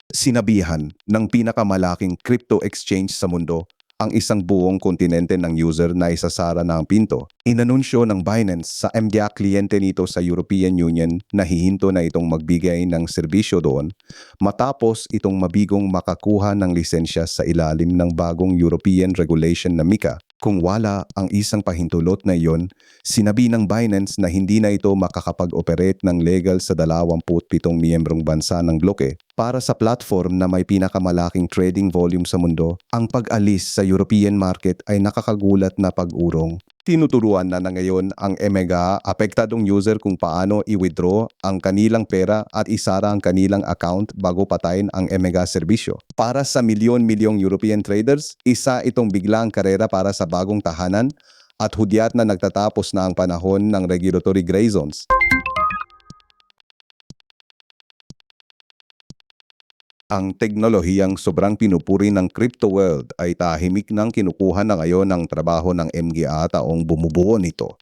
Sinabihan ng pinakamalaking crypto exchange sa mundo ang isang buong kontinente ng user na isasara na ang pinto. Inanunsyo ng Binance sa MDA kliyente nito sa European Union na hihinto na itong magbigay ng serbisyo doon matapos itong mabigong makakuha ng lisensya sa ilalim ng bagong European regulation na MiCA. Kung wala ang isang pahintulot na iyon, sinabi ng Binance na hindi na ito makakapag-operate ng legal sa 27 miyembrong bansa ng bloke. Para sa platform na may pinakamalaking trading volume sa mundo, ang pag-alis sa European market ay nakakagulat na pag-urong. Tinuturuan na ngayon ang Emega apektadong user kung paano i-withdraw ang kanilang pera at isara ang kanilang account bago patayin ang Emega serbisyo. Para sa milyon-milyong European traders, isa itong biglang karera para sa bagong tahanan at hudyat na nagtatapos na ang panahon ng regulatory gray zones. Ang teknolohiyang sobrang pinupuri ng crypto world ay tahimik nang kinukuha na ngayon ng trabaho ng MGA taong bumubuo nito.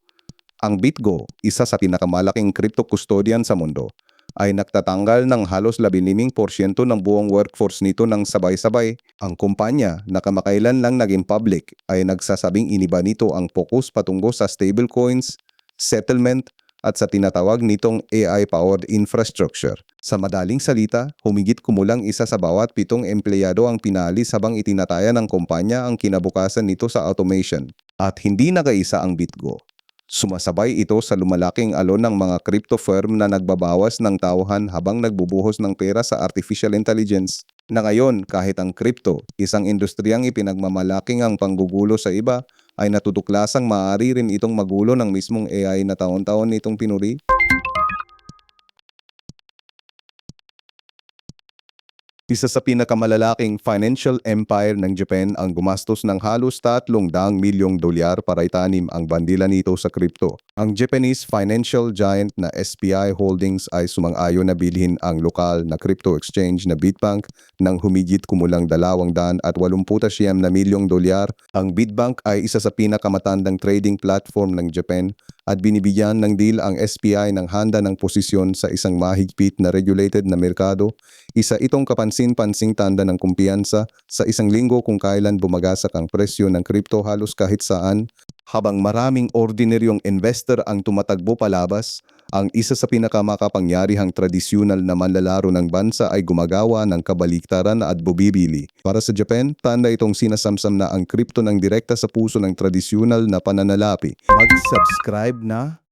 Ang BitGo, isa sa pinakamalaking crypto custodian sa mundo, ay nagtatanggal ng halos 15% ng buong workforce nito ng sabay-sabay. Ang kumpanya na kamakailan lang naging public ay nagsasabing iniba nito ang focus patungo sa stablecoins, settlement, at sa tinatawag nitong AI-powered infrastructure. Sa madaling salita, humigit kumulang isa sa bawat 7 empleyado ang pinalis habang itinataya ng kumpanya ang kinabukasan nito sa automation. At hindi nakaisa ang BitGo. Sumasabay ito sa lumalaking alon ng mga crypto firm na nagbabawas ng tauhan habang nagbubuhos ng pera sa artificial intelligence. Na ngayon, kahit ang crypto, isang industriyang ipinagmamalaking ang panggugulo sa iba, ay natutuklasang maaari rin itong magulo ng mismong AI na taon-taon nitong pinuri. Isa sa pinakamalalaking financial empire ng Japan ang gumastos ng halos 300 milyong dolyar para itanim ang bandila nito sa kripto. Ang Japanese financial giant na SBI Holdings ay sumang-ayon na bilhin ang lokal na crypto exchange na Bitbank ng humigit kumulang 289 na milyong dolyar. Ang Bitbank ay isa sa pinakamatandang trading platform ng Japan at binibigyan ng deal ang SBI ng handa ng posisyon sa isang mahigpit na regulated na merkado. Isa itong kapansin-pansing tanda ng kumpiyansa sa isang linggo kung kailan bumagsak ang presyo ng kripto halos kahit saan. Habang maraming ordinaryong investor ang tumatagbo palabas, ang isa sa pinakamakapangyarihang tradisyonal na manlalaro ng bansa ay gumagawa ng kabaliktaran at bumibili. Para sa Japan, tanda itong sinasamsam na ang kripto ng direkta sa puso ng tradisyonal na pananalapi. Mag-subscribe na!